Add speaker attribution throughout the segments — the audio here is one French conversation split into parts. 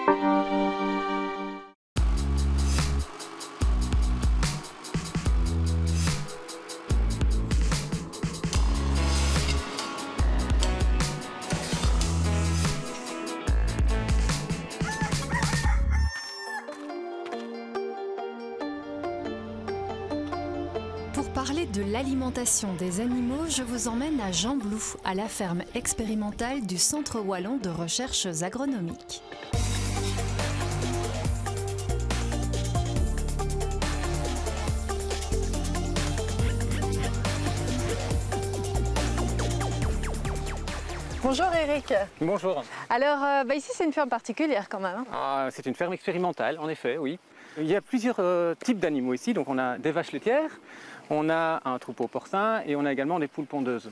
Speaker 1: Pour parler de l'alimentation des animaux, je vous emmène à Gembloux, à la ferme expérimentale du Centre wallon de recherches agronomiques.
Speaker 2: Bonjour Eric.
Speaker 3: Bonjour.
Speaker 2: Alors ici c'est une ferme particulière quand même.
Speaker 3: C'est une ferme expérimentale, en effet, oui. Il y a plusieurs types d'animaux ici. Donc on a des vaches laitières, on a un troupeau porcin et on a également des poules pondeuses.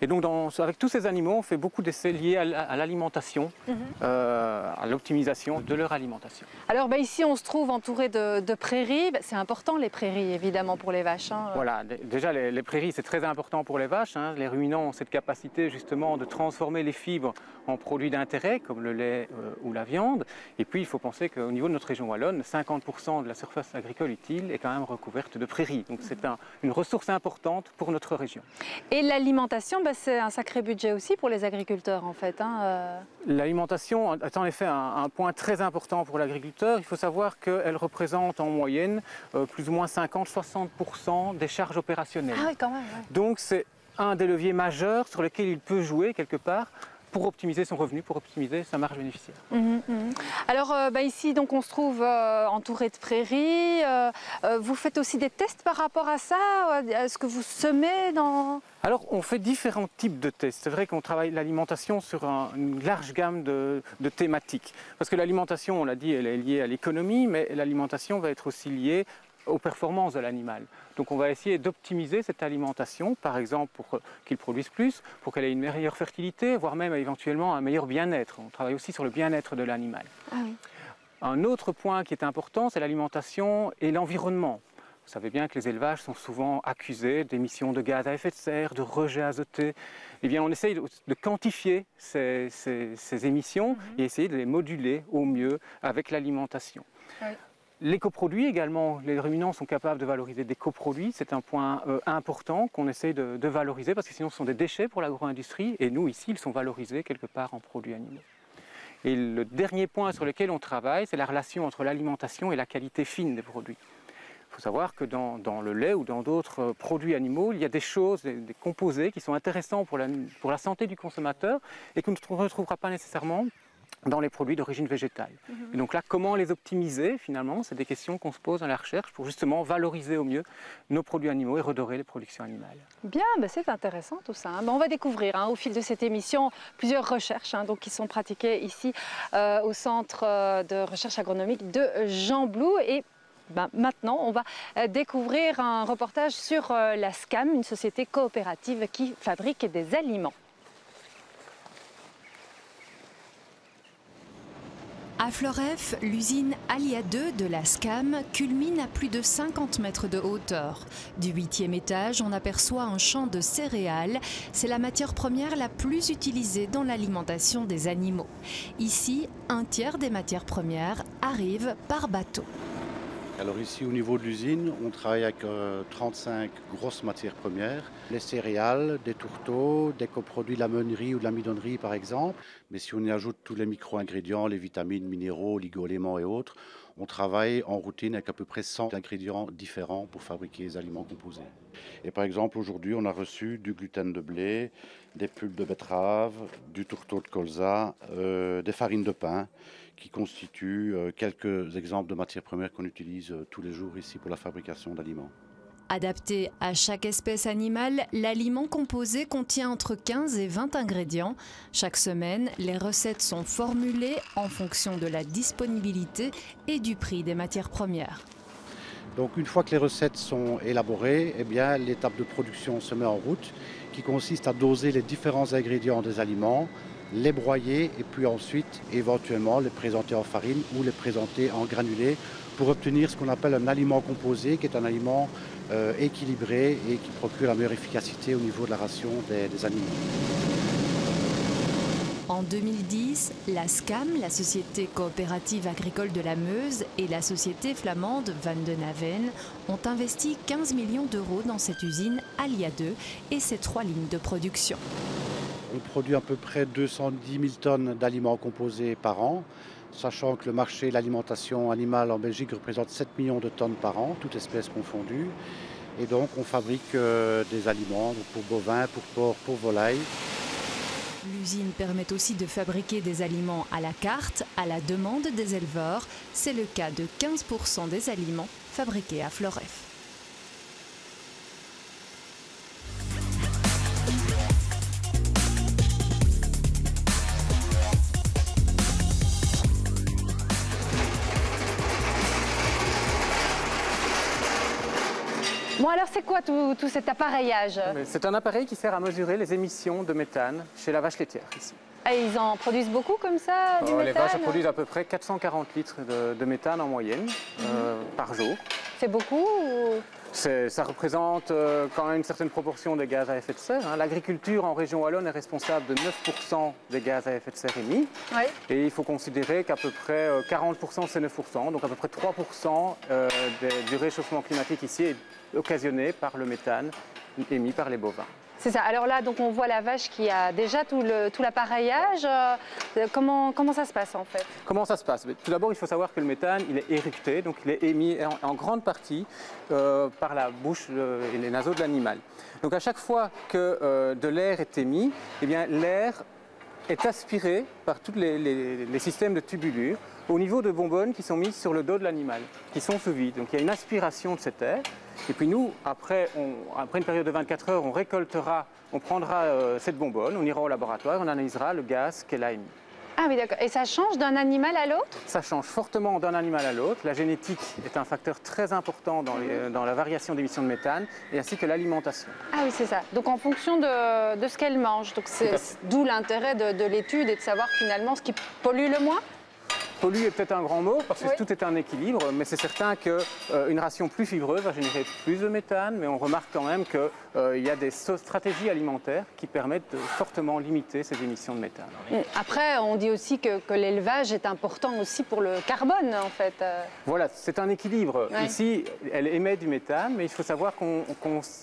Speaker 3: Et donc avec tous ces animaux, on fait beaucoup d'essais liés à l'alimentation, à l'optimisation de leur alimentation.
Speaker 2: Alors ici on se trouve entouré de prairies. C'est important les prairies évidemment pour les vaches.
Speaker 3: Voilà, déjà les prairies c'est très important pour les vaches. Les ruminants ont cette capacité justement de transformer les fibres en produits d'intérêt comme le lait ou la viande. Et puis il faut penser qu'au niveau de notre région wallonne, 50% de la surface agricole utile est quand même recouverte de prairies. Donc c'est une ressource importante pour notre région. Et
Speaker 2: l'alimentation, c'est un sacré budget aussi pour les agriculteurs en fait.
Speaker 3: L'alimentation est en effet un point très important pour l'agriculteur. Il faut savoir qu'elle représente en moyenne plus ou moins 50-60% des charges opérationnelles.
Speaker 2: Ah oui, quand même. Ouais.
Speaker 3: Donc c'est un des leviers majeurs sur lesquels il peut jouer quelque part pour optimiser son revenu, pour optimiser sa marge bénéficiaire.
Speaker 2: Alors ici donc on se trouve entouré de prairies. Vous faites aussi des tests par rapport à ça? Est-ce que vous semez dans...
Speaker 3: Alors on fait différents types de tests. C'est vrai qu'on travaille l'alimentation sur une large gamme de thématiques. Parce que l'alimentation, on l'a dit, elle est liée à l'économie, mais l'alimentation va être aussi liée aux performances de l'animal. Donc on va essayer d'optimiser cette alimentation, par exemple pour qu'il produise plus, pour qu'elle ait une meilleure fertilité, voire même éventuellement un meilleur bien-être. On travaille aussi sur le bien-être de l'animal.
Speaker 2: Ah oui.
Speaker 3: Un autre point qui est important, c'est l'alimentation et l'environnement. Vous savez bien que les élevages sont souvent accusés d'émissions de gaz à effet de serre, de rejets azotés. Eh bien, on essaye de quantifier ces émissions et essayer de les moduler au mieux avec l'alimentation. Oui. Les coproduits également, les ruminants sont capables de valoriser des coproduits. C'est un point important qu'on essaye de valoriser parce que sinon ce sont des déchets pour l'agro-industrie et nous ici ils sont valorisés quelque part en produits animaux. Et le dernier point sur lequel on travaille, c'est la relation entre l'alimentation et la qualité fine des produits. Il faut savoir que dans le lait ou dans d'autres produits animaux, il y a des choses, des composés qui sont intéressants pour la santé du consommateur et qu'on ne retrouvera pas nécessairement dans les produits d'origine végétale. Et donc là, comment les optimiser finalement? C'est des questions qu'on se pose dans la recherche pour justement valoriser au mieux nos produits animaux et redorer les productions animales.
Speaker 2: Bien, c'est intéressant tout ça. On va découvrir au fil de cette émission plusieurs recherches qui sont pratiquées ici au Centre de recherche agronomique de Gembloux. Et maintenant, on va découvrir un reportage sur la SCAM, une société coopérative qui fabrique des aliments.
Speaker 1: À Fleuref, l'usine Alia 2 de la SCAM culmine à plus de 50 mètres de hauteur. Du 8e étage, on aperçoit un champ de céréales. C'est la matière première la plus utilisée dans l'alimentation des animaux. Ici, un tiers des matières premières arrivent par bateau.
Speaker 4: Alors ici au niveau de l'usine, on travaille avec 35 grosses matières premières. Les céréales, des tourteaux, des coproduits de la meunerie ou de la midonnerie par exemple. Mais si on y ajoute tous les micro-ingrédients, les vitamines, minéraux, oligo-éléments et autres, on travaille en routine avec à peu près 100 ingrédients différents pour fabriquer les aliments composés. Et par exemple aujourd'hui on a reçu du gluten de blé, des pulpes de betterave, du tourteau de colza, des farines de pain, qui constituent quelques exemples de matières premières qu'on utilise tous les jours ici pour la fabrication d'aliments.
Speaker 1: Adapté à chaque espèce animale, l'aliment composé contient entre 15 et 20 ingrédients. Chaque semaine, les recettes sont formulées en fonction de la disponibilité et du prix des matières premières.
Speaker 4: Donc une fois que les recettes sont élaborées, l'étape de production se met en route, qui consiste à doser les différents ingrédients des aliments, les broyer et puis ensuite éventuellement les présenter en farine ou les présenter en granulés pour obtenir ce qu'on appelle un aliment composé, qui est un aliment équilibré et qui procure la meilleure efficacité au niveau de la ration des animaux.
Speaker 1: En 2010, la SCAM, la Société coopérative agricole de la Meuse, et la société flamande Van de Naven ont investi 15 millions d'euros dans cette usine Alia 2 et ses 3 lignes de production.
Speaker 4: On produit à peu près 210 000 tonnes d'aliments composés par an, sachant que le marché de l'alimentation animale en Belgique représente 7 millions de tonnes par an, toutes espèces confondues. Et donc on fabrique des aliments pour bovins, pour porcs, pour volailles.
Speaker 1: L'usine permet aussi de fabriquer des aliments à la carte, à la demande des éleveurs. C'est le cas de 15% des aliments fabriqués à Floreffe.
Speaker 2: Bon alors c'est quoi tout cet appareillage?
Speaker 3: C'est un appareil qui sert à mesurer les émissions de méthane chez la vache laitière ici.
Speaker 2: Ah, ils en produisent beaucoup comme ça, du méthane?
Speaker 3: Les vaches produisent à peu près 440 litres de méthane en moyenne par jour.
Speaker 2: C'est beaucoup ou...
Speaker 3: Ça représente quand même une certaine proportion des gaz à effet de serre. L'agriculture en région wallonne est responsable de 9% des gaz à effet de serre émis.
Speaker 2: Oui.
Speaker 3: Et il faut considérer qu'à peu près 40% c'est 9%, donc à peu près 3% du réchauffement climatique ici est occasionné par le méthane émis par les bovins.
Speaker 2: C'est ça. Alors là, donc on voit la vache qui a déjà tout l'appareillage. Comment ça se passe en fait?
Speaker 3: Comment ça se passe? Tout d'abord, il faut savoir que le méthane, il est éructé, donc il est émis en grande partie par la bouche et les naseaux de l'animal. Donc à chaque fois que de l'air est émis, eh bien l'air est aspiré par tous les systèmes de tubulure au niveau de bonbonnes qui sont mises sur le dos de l'animal, qui sont sous vide. Donc il y a une aspiration de cet air. Et puis nous, après une période de 24 heures, on prendra cette bonbonne, on ira au laboratoire, on analysera le gaz qu'elle a émis.
Speaker 2: Ah oui, d'accord. Et ça change d'un animal à l'autre?
Speaker 3: Ça change fortement d'un animal à l'autre. La génétique est un facteur très important dans la variation d'émissions de méthane, et ainsi que l'alimentation.
Speaker 2: Ah oui, c'est ça. Donc en fonction de ce qu'elle mange. Donc d'où l'intérêt de l'étude et de savoir finalement ce qui pollue le moins?
Speaker 3: Polluer est peut-être un grand mot, parce que
Speaker 2: oui,
Speaker 3: tout est un équilibre, mais c'est certain qu'une ration plus fibreuse va générer plus de méthane, mais on remarque quand même qu'il y a des stratégies alimentaires qui permettent de fortement limiter ces émissions de méthane.
Speaker 2: Après, on dit aussi que l'élevage est important aussi pour le carbone, en fait.
Speaker 3: Voilà, c'est un équilibre.
Speaker 2: Ouais.
Speaker 3: Ici, elle émet du méthane, mais il faut savoir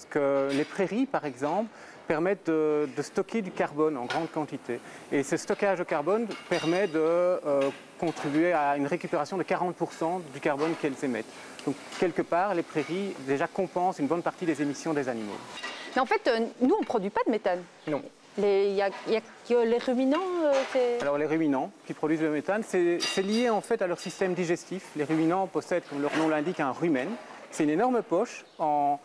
Speaker 3: que les prairies, par exemple, permettent de stocker du carbone en grande quantité. Et ce stockage de carbone permet de contribuer à une récupération de 40% du carbone qu'elles émettent. Donc, quelque part, les prairies déjà compensent une bonne partie des émissions des animaux.
Speaker 2: Mais en fait, nous, on ne produit pas de méthane.
Speaker 3: Non.
Speaker 2: Il y a les ruminants.
Speaker 3: Alors les ruminants qui produisent le méthane, c'est lié en fait à leur système digestif. Les ruminants possèdent, comme leur nom l'indique, un rumen. C'est une énorme poche en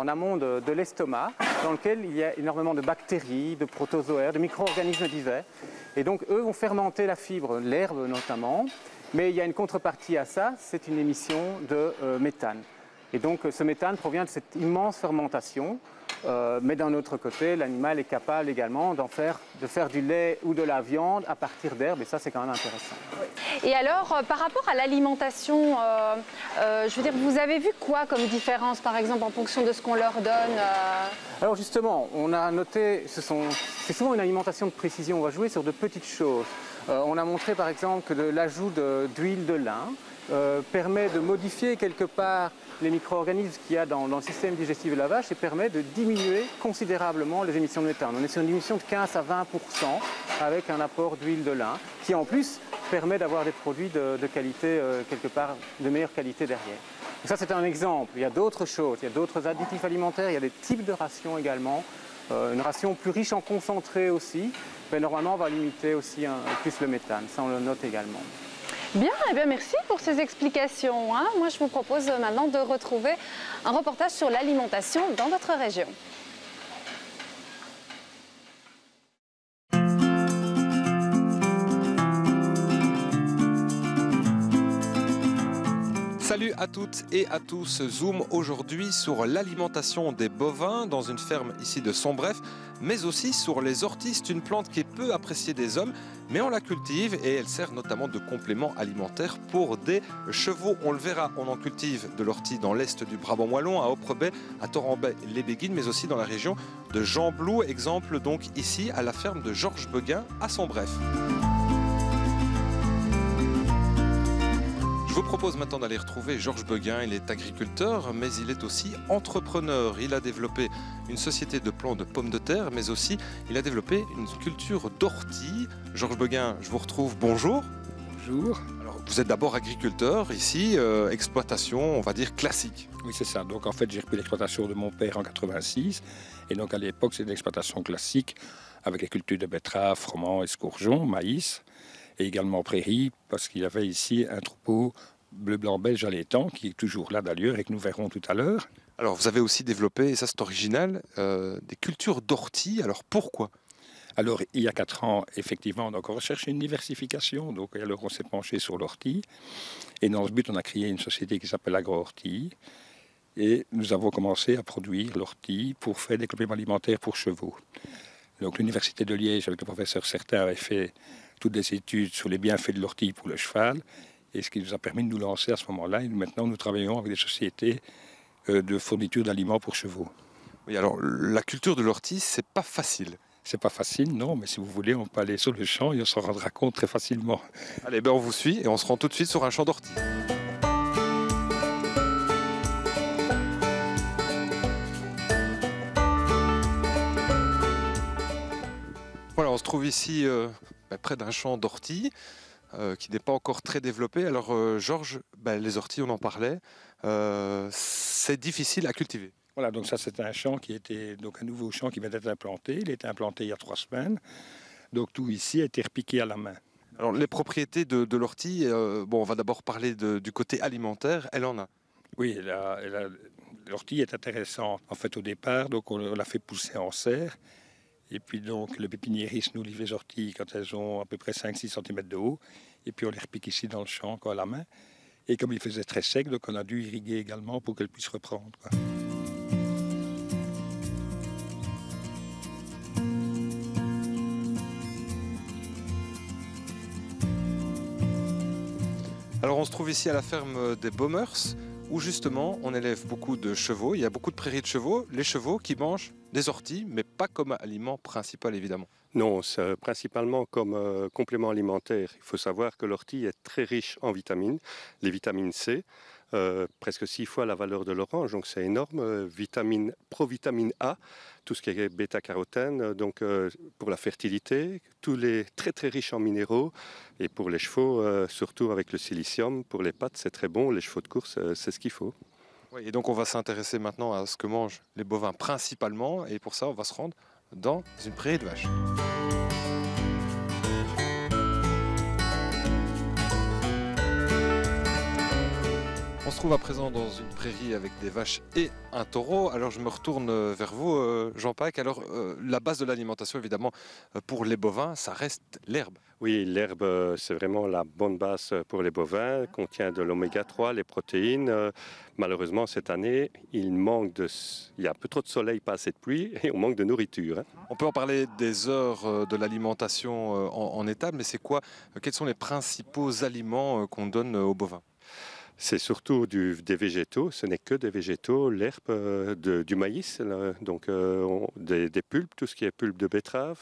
Speaker 3: amont de l'estomac, dans lequel il y a énormément de bactéries, de protozoaires, de micro-organismes divers. Et donc eux vont fermenter la fibre, l'herbe notamment, mais il y a une contrepartie à ça, c'est une émission de méthane. Et donc ce méthane provient de cette immense fermentation, mais d'un autre côté, l'animal est capable également de faire du lait ou de la viande à partir d'herbes, et ça c'est quand même intéressant.
Speaker 2: Et alors, par rapport à l'alimentation, je veux dire, vous avez vu quoi comme différence, par exemple, en fonction de ce qu'on leur donne?
Speaker 3: Alors justement, on a noté, c'est souvent une alimentation de précision, on va jouer sur de petites choses. On a montré par exemple que l'ajout d'huile de lin permet de modifier quelque part les micro-organismes qu'il y a dans le système digestif de la vache et permet de diminuer considérablement les émissions de méthane. On est sur une diminution de 15 à 20% avec un apport d'huile de lin qui en plus permet d'avoir des produits de qualité, quelque part de meilleure qualité derrière. Donc ça c'est un exemple. Il y a d'autres choses, il y a d'autres additifs alimentaires, il y a des types de rations également. Une ration plus riche en concentré aussi, mais normalement on va limiter aussi plus le méthane, ça on le note également.
Speaker 2: Bien, eh bien, merci pour ces explications. Moi, je vous propose maintenant de retrouver un reportage sur l'alimentation dans votre région.
Speaker 5: Salut à toutes et à tous, zoom aujourd'hui sur l'alimentation des bovins dans une ferme ici de Sombref, mais aussi sur les orties. C'est une plante qui est peu appréciée des hommes, mais on la cultive et elle sert notamment de complément alimentaire pour des chevaux. On le verra, on en cultive de l'ortie dans l'est du Brabant wallon, à Oprebay, à Torenbay-les-Béguines, mais aussi dans la région de Gembloux, exemple donc ici à la ferme de Georges Beguin à Sombref. Je vous propose maintenant d'aller retrouver Georges Beguin. Il est agriculteur, mais il est aussi entrepreneur. Il a développé une société de plants de pommes de terre, mais aussi il a développé une culture d'orties. Georges Beguin, je vous retrouve. Bonjour.
Speaker 6: Bonjour.
Speaker 5: Alors, vous êtes d'abord agriculteur, ici, exploitation, on va dire, classique.
Speaker 6: Oui, c'est ça. Donc en fait, j'ai repris l'exploitation de mon père en 86. Et donc à l'époque, c'est une exploitation classique avec les cultures de betteraves, froment, escourgeons, maïs. Et également prairie, parce qu'il y avait ici un troupeau bleu-blanc belge à l'étang, qui est toujours là d'ailleurs et que nous verrons tout à l'heure.
Speaker 5: Alors vous avez aussi développé, et ça c'est original, des cultures d'orties. Alors pourquoi ?
Speaker 6: Alors il y a 4 ans, effectivement, on a encore recherché une diversification, donc alors on s'est penché sur l'ortie. Et dans ce but, on a créé une société qui s'appelle Agro-Ortie. Et nous avons commencé à produire l'ortie pour faire des compléments alimentaires pour chevaux. Donc l'université de Liège, avec le professeur Certain, avait fait toutes des études sur les bienfaits de l'ortie pour le cheval, et ce qui nous a permis de nous lancer à ce moment-là. Et maintenant, nous travaillons avec des sociétés de fourniture d'aliments pour chevaux.
Speaker 5: Oui, alors la culture de l'ortie, c'est pas facile.
Speaker 6: C'est pas facile, non, mais si vous voulez, on peut aller sur le champ et on s'en rendra compte très facilement.
Speaker 5: Allez, ben on vous suit et on se rend tout de suite sur un champ d'ortie. Voilà, on se trouve ici près d'un champ d'orties qui n'est pas encore très développé. Alors Georges, les orties, on en parlait, c'est difficile à cultiver.
Speaker 6: Voilà, donc ça c'est un champ qui était donc un nouveau champ qui vient d'être implanté. Il a été implanté il y a 3 semaines. Donc tout ici a été repiqué à la main.
Speaker 5: Alors les propriétés de l'ortie, on va d'abord parler du côté alimentaire. Elle en a.
Speaker 6: Oui, l'ortie est intéressante. En fait, au départ, donc on l'a fait pousser en serre. Et puis donc le pépiniériste nous livre les orties quand elles ont à peu près 5-6 cm de haut. Et puis on les repique ici dans le champ à la main. Et comme il faisait très sec, donc on a dû irriguer également pour qu'elles puissent reprendre.
Speaker 5: Alors on se trouve ici à la ferme des Baumers, où justement on élève beaucoup de chevaux. Il y a beaucoup de prairies de chevaux. Les chevaux qui mangent des orties, mais pas comme aliment principal évidemment.
Speaker 7: Non, c'est principalement comme complément alimentaire. Il faut savoir que l'ortie est très riche en vitamines, les vitamines C, presque 6 fois la valeur de l'orange, donc c'est énorme. Provitamine A, tout ce qui est bêta-carotène, donc pour la fertilité, tous les très très riches en minéraux, et pour les chevaux, surtout avec le silicium, pour les pattes c'est très bon, les chevaux de course c'est ce qu'il faut.
Speaker 5: Oui, et donc on va s'intéresser maintenant à ce que mangent les bovins principalement, et pour ça on va se rendre dans une prairie de vaches. On se trouve à présent dans une prairie avec des vaches et un taureau. Alors je me retourne vers vous, Jean-Pac. Alors la base de l'alimentation, évidemment, pour les bovins, ça reste l'herbe.
Speaker 7: Oui, l'herbe, c'est vraiment la bonne base pour les bovins, contient de l'oméga 3, les protéines. Malheureusement, cette année, il y a un peu trop de soleil, pas assez de pluie, et on manque de nourriture.
Speaker 5: On peut en parler des heures de l'alimentation en étable, mais quels sont les principaux aliments qu'on donne aux bovins ?
Speaker 7: C'est surtout des végétaux, ce n'est que des végétaux, l'herbe, du maïs, donc des pulpes, tout ce qui est pulpe de betterave,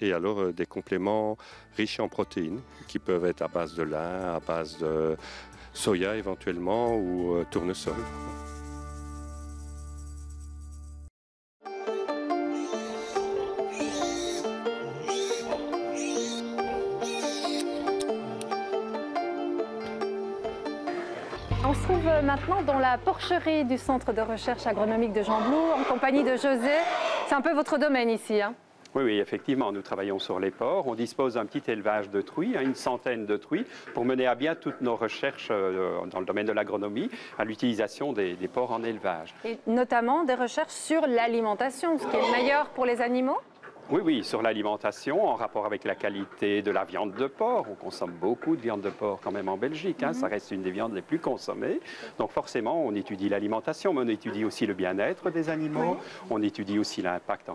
Speaker 7: et alors des compléments riches en protéines, qui peuvent être à base de lin, à base de soya éventuellement, ou tournesol.
Speaker 2: On se trouve maintenant dans la porcherie du Centre de recherche agronomique de Gembloux, en compagnie de José. C'est un peu votre domaine ici, hein ?
Speaker 8: Oui, effectivement, nous travaillons sur les porcs. On dispose d'un petit élevage de truies, une centaine de truies, pour mener à bien toutes nos recherches dans le domaine de l'agronomie, à l'utilisation des porcs en élevage.
Speaker 2: Et notamment des recherches sur l'alimentation, ce qui est le meilleur pour les animaux ?
Speaker 8: Oui, sur l'alimentation, en rapport avec la qualité de la viande de porc. On consomme beaucoup de viande de porc quand même en Belgique. Ça reste une des viandes les plus consommées. Donc forcément, on étudie l'alimentation, mais on étudie aussi le bien-être des animaux. On étudie aussi l'impact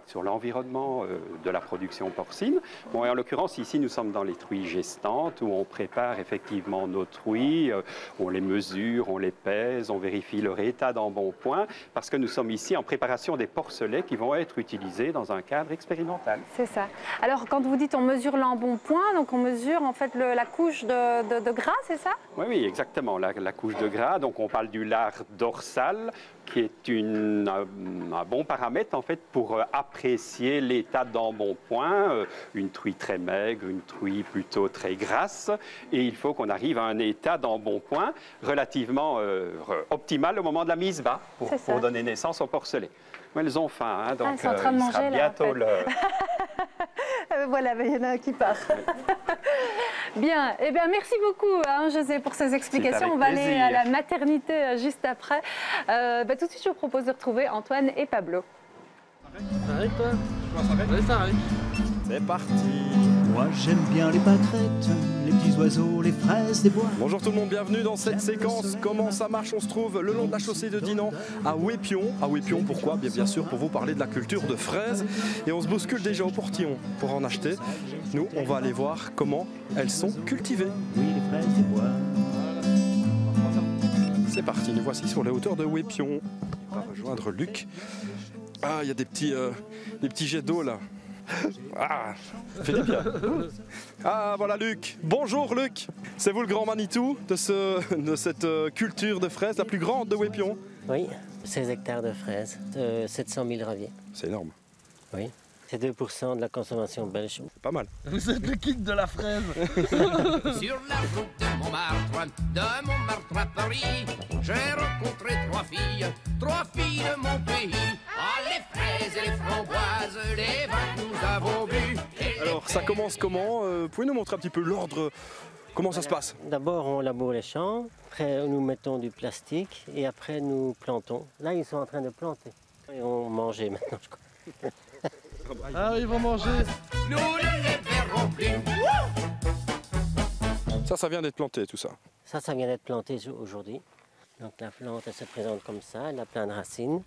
Speaker 8: sur l'environnement de la production porcine. Bon, et en l'occurrence, ici, nous sommes dans les truies gestantes où on prépare effectivement nos truies, on les mesure, on les pèse, on vérifie leur état d'embonpoint, parce que nous sommes ici en préparation des porcelets qui vont être utilisés dans un cadre expérimental.
Speaker 2: C'est ça. Alors, quand vous dites on mesure l'embonpoint, donc on mesure en fait la couche de gras, c'est ça?
Speaker 8: Oui, exactement, la couche de gras. Donc, on parle du lard dorsal, qui est un bon paramètre en fait pour apprécier l'état d'embonpoint. Une truie très maigre, une truie plutôt très grasse. Et il faut qu'on arrive à un état d'embonpoint relativement optimal au moment de la mise bas pour donner naissance au porcelet. Elles ont faim, hein, donc
Speaker 2: elles sont en train de manger,
Speaker 8: sera bientôt
Speaker 2: là, en fait. Voilà, il y en a un qui part. Bien, eh bien, merci beaucoup José pour ces explications. On va aller à la maternité juste après. Tout de suite, je vous propose de retrouver Antoine et Pablo.
Speaker 9: Arrête toi. Arrête. C'est parti.
Speaker 10: Moi j'aime bien les pâquerettes, les petits oiseaux, les fraises des bois.
Speaker 9: Bonjour tout le monde, bienvenue dans cette séquence. Comment ça marche? On se trouve le long de la chaussée de Dinan à Wépion. À Wépion, pourquoi? Bien sûr pour vous parler de la culture de fraises. Et on se bouscule déjà au portillon pour en acheter. Nous, on va aller voir comment elles sont cultivées.
Speaker 10: Oui, les fraises des bois.
Speaker 9: C'est parti, nous voici sur les hauteurs de Wépion. On va rejoindre Luc. Ah, il y a des petits jets d'eau là. Ah, Philippe. Ah, voilà Luc. Bonjour Luc. C'est vous le grand Manitou de cette culture de fraises, la plus grande de Wépion?
Speaker 11: Oui, 16 hectares de fraises, 700 000 raviers.
Speaker 9: C'est énorme.
Speaker 11: Oui, c'est 2% de la consommation belge.
Speaker 9: C'est pas mal.
Speaker 12: Vous êtes le king de la fraise.
Speaker 13: Sur la route de Montmartre à Paris, j'ai rencontré trois filles de mon pays. Ah, les fraises et les framboises, les vins que nous avons bu.
Speaker 9: Alors, ça commence comment? Pouvez-nous montrer un petit peu l'ordre? Comment ça se passe?
Speaker 11: D'abord, on laboure les champs, après nous mettons du plastique et après nous plantons. Là, ils sont en train de planter. Ils vont manger maintenant, je crois.
Speaker 12: Ah, ils vont manger.
Speaker 13: Nous ne les verrons plus.
Speaker 9: Ça vient d'être planté, tout ça?
Speaker 11: Ça vient d'être planté aujourd'hui. Donc la plante, elle se présente comme ça, elle a plein de racines.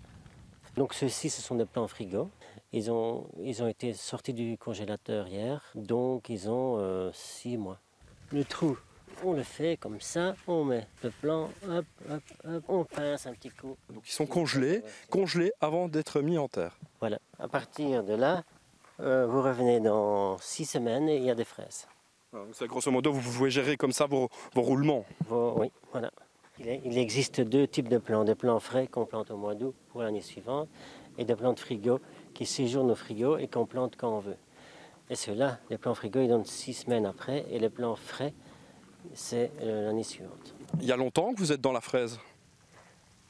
Speaker 11: Donc ceux-ci, ce sont des plants frigo. Ils ont été sortis du congélateur hier, donc ils ont 6 mois. Le trou, on le fait comme ça, on met le plant, hop, hop, hop, on pince un petit coup.
Speaker 9: Donc ils sont congelés avant d'être mis en terre.
Speaker 11: Voilà, à partir de là, vous revenez dans 6 semaines et il y a des fraises.
Speaker 9: C'est grosso modo, vous pouvez gérer comme ça vos roulements.
Speaker 11: Oui, voilà. Il existe 2 types de plants, des plants frais qu'on plante au mois d'août pour l'année suivante et des plants de frigo qui séjournent au frigo et qu'on plante quand on veut. Et ceux-là, les plants frigo, ils donnent 6 semaines après et les plants frais, c'est l'année suivante.
Speaker 9: Il y a longtemps que vous êtes dans la fraise?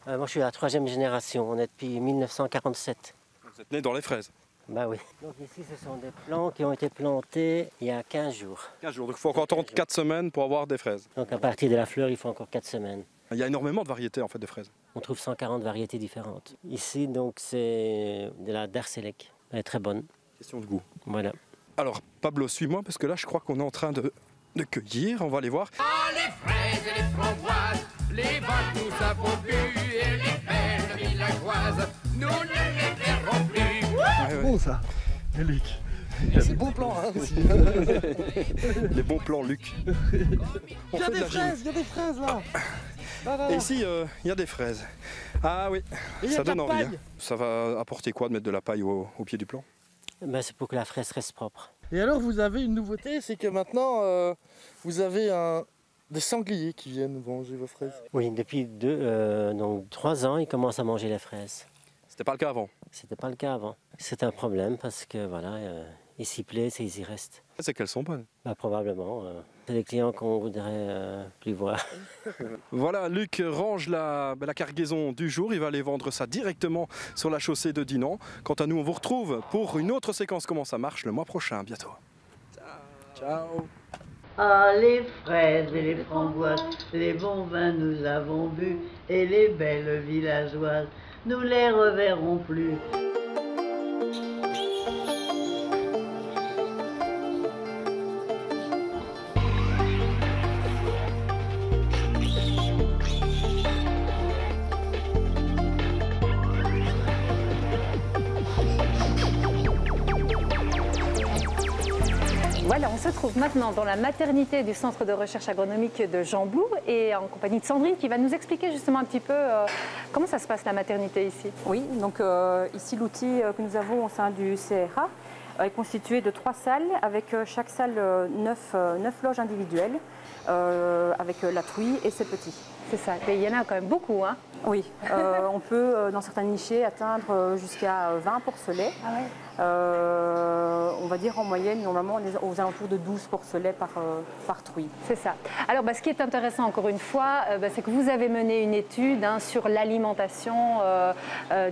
Speaker 11: Moi, je suis à la 3e génération, on est depuis 1947.
Speaker 9: Vous êtes né dans les fraises?
Speaker 11: Bah oui. Donc ici, ce sont des plants qui ont été plantés il y a 15 jours.
Speaker 9: 15 jours, donc il faut encore attendre 4 semaines pour avoir des fraises.
Speaker 11: Donc à partir de la fleur, il faut encore 4 semaines.
Speaker 9: Il y a énormément de variétés en fait de fraises.
Speaker 11: On trouve 140 variétés différentes. Ici, donc, c'est de la Darselec. Elle est très bonne.
Speaker 9: Question de goût.
Speaker 11: Voilà.
Speaker 9: Alors, Pablo, suis-moi parce que là, je crois qu'on est en train de cueillir. On va aller voir.
Speaker 13: Ah, les fraises et les framboises, les vins que nous avons bu et les belles villageoises, nous ne les verrons plus.
Speaker 12: C'est bon ça, Luc. C'est bon plan, hein, aussi.
Speaker 9: Les bons plans, Luc.
Speaker 12: Il y a des fraises là.
Speaker 9: Et ici, il y a des fraises. Ah oui, ça donne envie. Hein. Ça va apporter quoi de mettre de la paille au pied du plant?
Speaker 11: Ben, c'est pour que la fraise reste propre.
Speaker 12: Et alors, vous avez une nouveauté, c'est que maintenant, vous avez des sangliers qui viennent manger vos fraises.
Speaker 11: Oui, depuis 3 ans, ils commencent à manger les fraises.
Speaker 9: C'était pas le cas avant?
Speaker 11: C'était pas le cas avant. C'est un problème parce que voilà, ils s'y plaisent et ils y restent.
Speaker 9: C'est qu'elles sont bonnes.
Speaker 11: Bah, probablement. C'est des clients qu'on voudrait plus voir.
Speaker 9: Voilà, Luc range la cargaison du jour. Il va aller vendre ça directement sur la chaussée de Dinan. Quant à nous, on vous retrouve pour une autre séquence Comment ça marche le mois prochain. À bientôt. Ciao.
Speaker 14: Ah, les fraises et les framboises, les bons vins nous avons bu et les belles villageoises, nous les reverrons plus.
Speaker 2: retrouve maintenant dans la maternité du Centre de recherche agronomique de Gembloux et en compagnie de Sandrine qui va nous expliquer justement un petit peu comment ça se passe la maternité ici.
Speaker 15: Oui, donc ici l'outil que nous avons au sein du CRA est constitué de 3 salles avec chaque salle 9 loges individuelles avec la truie et ses petits.
Speaker 2: C'est ça, et il y en a quand même beaucoup, hein?
Speaker 15: Oui, on peut dans certains nichés atteindre jusqu'à 20 porcelets.
Speaker 2: Ah ouais.
Speaker 15: On va dire en moyenne, normalement, on est aux alentours de 12 porcelets par truie.
Speaker 2: C'est ça. Alors, ce qui est intéressant, encore une fois, c'est que vous avez mené une étude sur l'alimentation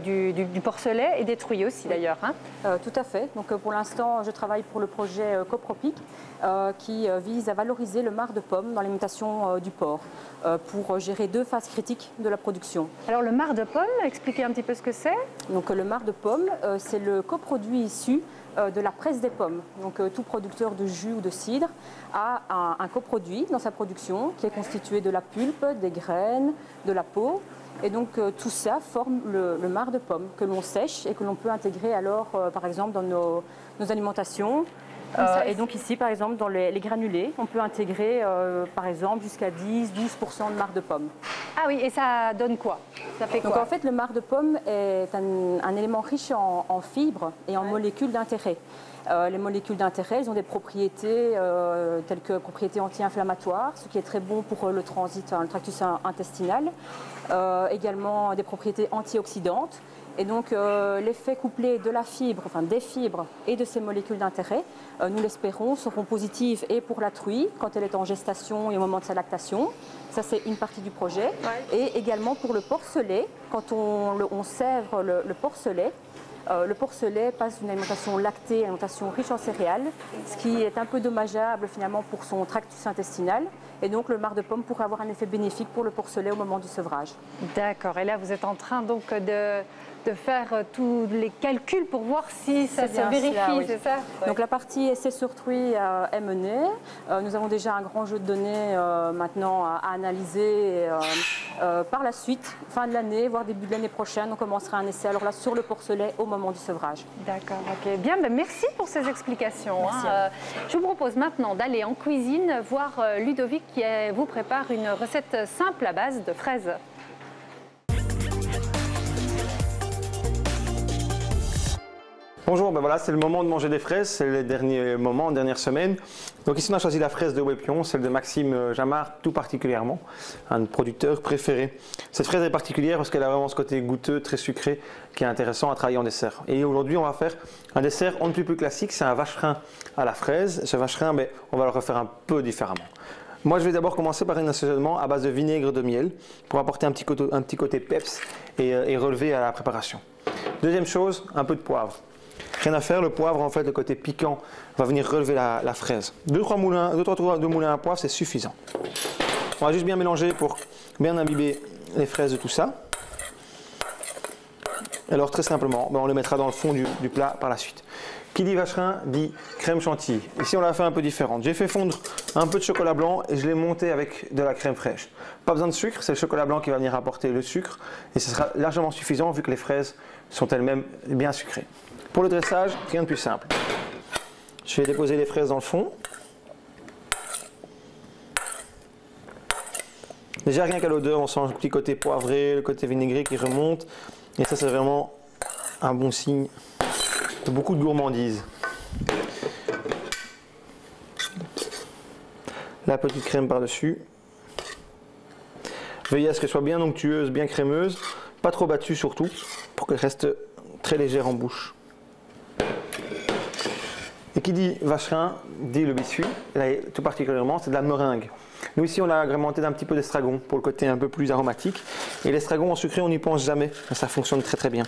Speaker 2: du porcelet et des truies aussi, d'ailleurs. Hein.
Speaker 15: Tout à fait. Donc, pour l'instant, je travaille pour le projet Copropic qui vise à valoriser le marc de pomme dans l'alimentation du porc pour gérer 2 phases critiques de la production.
Speaker 2: Alors, le marc de pomme, expliquez un petit peu ce que c'est.
Speaker 15: Donc, le marc de pomme, c'est le coproduit issu de la presse des pommes. Donc tout producteur de jus ou de cidre a un coproduit dans sa production qui est constitué de la pulpe, des graines, de la peau. Et donc tout ça forme le marc de pomme que l'on sèche et que l'on peut intégrer alors par exemple dans nos alimentations. Et donc ici par exemple dans les granulés, on peut intégrer par exemple jusqu'à 10-12% de marc de pomme.
Speaker 2: Ah oui, et ça donne quoi? Ça fait quoi?
Speaker 15: Donc en fait le marc de pomme est un élément riche en fibres et en molécules d'intérêt. Les molécules d'intérêt, elles ont des propriétés telles que propriétés anti-inflammatoires, ce qui est très bon pour le transit, le tractus intestinal. Également des propriétés antioxydantes. Et donc l'effet couplé de la fibre, enfin des fibres et de ces molécules d'intérêt, nous l'espérons, seront positives et pour la truie quand elle est en gestation et au moment de sa lactation. Ça c'est une partie du projet. Ouais. Et également pour le porcelet, quand on sèvre le porcelet. Le porcelet passe d'une alimentation lactée à une alimentation riche en céréales, ce qui est un peu dommageable finalement pour son tractus intestinal. Et donc le marc de pomme pourrait avoir un effet bénéfique pour le porcelet au moment du sevrage.
Speaker 2: D'accord, et là vous êtes en train donc de faire tous les calculs pour voir si ça se vérifie, oui. C'est ça? Ouais.
Speaker 15: Donc la partie essai sur truie est menée. Nous avons déjà un grand jeu de données maintenant à analyser. Par la suite, fin de l'année, voire début de l'année prochaine, on commencera un essai alors là sur le porcelet au moment du sevrage.
Speaker 2: D'accord, ok. Bien, merci pour ces explications. Je vous propose maintenant d'aller en cuisine voir Ludovic qui vous prépare une recette simple à base de fraises.
Speaker 16: Bonjour, ben voilà, c'est le moment de manger des fraises, c'est les derniers moments, dernières semaines. Donc ici on a choisi la fraise de Wépion, celle de Maxime Jamard tout particulièrement, un producteur préféré. Cette fraise est particulière parce qu'elle a vraiment ce côté goûteux, très sucré, qui est intéressant à travailler en dessert. Et aujourd'hui on va faire un dessert on ne peut plus classique, c'est un vacherin à la fraise. Ce vacherin, ben, on va le refaire un peu différemment. Moi je vais d'abord commencer par un assaisonnement à base de vinaigre de miel pour apporter un petit côté peps et relever à la préparation. Deuxième chose, un peu de poivre. Rien à faire, le poivre, en fait, le côté piquant va venir relever la fraise. 2-3 moulins à poivre, c'est suffisant. On va juste bien mélanger pour bien imbiber les fraises de tout ça. Alors très simplement, on les mettra dans le fond du plat par la suite. Qui dit vacherin dit crème chantilly. Ici on l'a fait un peu différente. J'ai fait fondre un peu de chocolat blanc et je l'ai monté avec de la crème fraîche. Pas besoin de sucre, c'est le chocolat blanc qui va venir apporter le sucre et ce sera largement suffisant vu que les fraises sont elles-mêmes bien sucrées. Pour le dressage, rien de plus simple. Je vais déposer les fraises dans le fond. Déjà rien qu'à l'odeur, on sent le petit côté poivré, le côté vinaigré qui remonte. Et ça c'est vraiment un bon signe de beaucoup de gourmandise. La petite crème par-dessus. Veillez à ce qu'elle soit bien onctueuse, bien crémeuse. Pas trop battue surtout, pour qu'elle reste très légère en bouche. Et qui dit vacherin dit le biscuit, et tout particulièrement c'est de la meringue. Nous ici on l'a agrémenté d'un petit peu d'estragon pour le côté un peu plus aromatique. Et l'estragon en sucré on n'y pense jamais, mais ça fonctionne très très bien.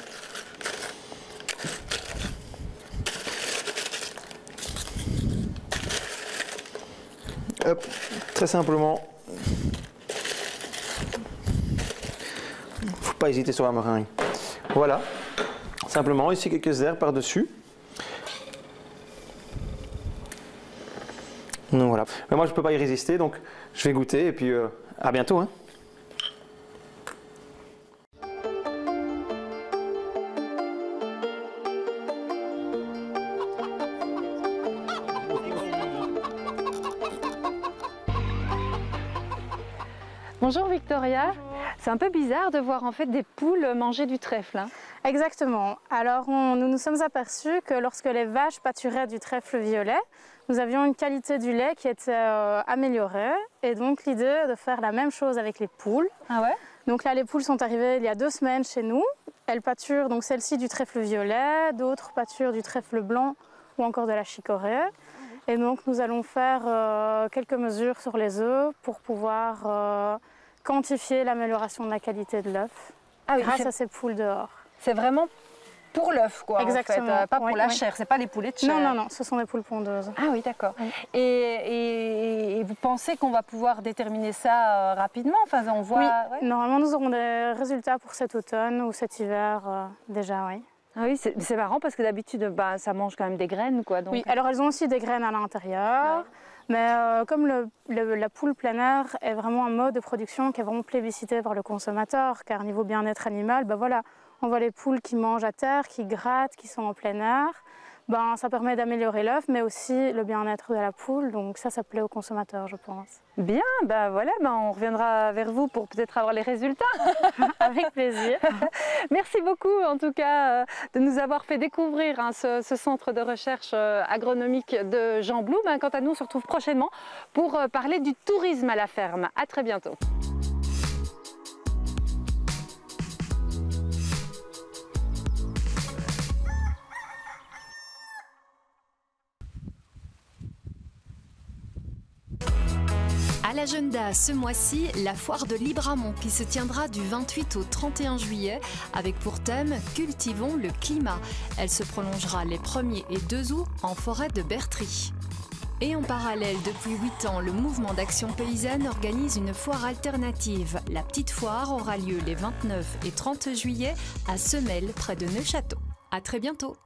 Speaker 16: Hop, très simplement. Faut pas hésiter sur la meringue. Voilà, simplement ici quelques herbes par-dessus. Donc voilà. Mais moi je ne peux pas y résister, donc je vais goûter et puis à bientôt. Hein.
Speaker 2: Bonjour Victoria. C'est un peu bizarre de voir en fait des poules manger du trèfle. Hein.
Speaker 17: Exactement. Alors nous nous sommes aperçus que lorsque les vaches pâturaient du trèfle violet, nous avions une qualité du lait qui était améliorée. Et donc l'idée de faire la même chose avec les poules.
Speaker 2: Ah ouais?
Speaker 17: Donc là les poules sont arrivées il y a 2 semaines chez nous. Elles pâturent donc celle-ci du trèfle violet, d'autres pâturent du trèfle blanc ou encore de la chicorée. Et donc nous allons faire quelques mesures sur les œufs pour pouvoir quantifier l'amélioration de la qualité de l'œuf grâce à ces poules dehors.
Speaker 2: C'est vraiment pour l'œuf, quoi.
Speaker 17: Exactement.
Speaker 2: En fait, pas pour la chair, c'est pas des poulets de chair.
Speaker 17: Non, non, non, ce sont des poules pondeuses.
Speaker 2: Ah oui, d'accord. Oui. Et vous pensez qu'on va pouvoir déterminer ça rapidement? Enfin, on voit.
Speaker 17: Oui,
Speaker 2: ouais.
Speaker 17: Normalement nous aurons des résultats pour cet automne ou cet hiver déjà, oui.
Speaker 2: Ah oui, c'est marrant parce que d'habitude, ça mange quand même des graines, quoi. Donc...
Speaker 17: Oui, alors elles ont aussi des graines à l'intérieur, ouais. Mais comme la poule plein air est vraiment un mode de production qui est vraiment plébiscité par le consommateur, car niveau bien-être animal, voilà, on voit les poules qui mangent à terre, qui grattent, qui sont en plein air. Ça permet d'améliorer l'œuf, mais aussi le bien-être de la poule, donc ça plaît aux consommateurs, je pense.
Speaker 2: Bien, voilà, on reviendra vers vous pour peut-être avoir les résultats.
Speaker 17: Avec plaisir.
Speaker 2: Merci beaucoup, en tout cas, de nous avoir fait découvrir ce centre de recherche agronomique de Gembloux. Quant à nous, on se retrouve prochainement pour parler du tourisme à la ferme. À très bientôt.
Speaker 1: À l'agenda ce mois-ci, la foire de Libramont qui se tiendra du 28 au 31 juillet avec pour thème « Cultivons le climat ». Elle se prolongera les 1er et 2 août en forêt de Bertry. Et en parallèle, depuis 8 ans, le mouvement d'action paysanne organise une foire alternative. La petite foire aura lieu les 29 et 30 juillet à Semel, près de Neufchâteau. À très bientôt.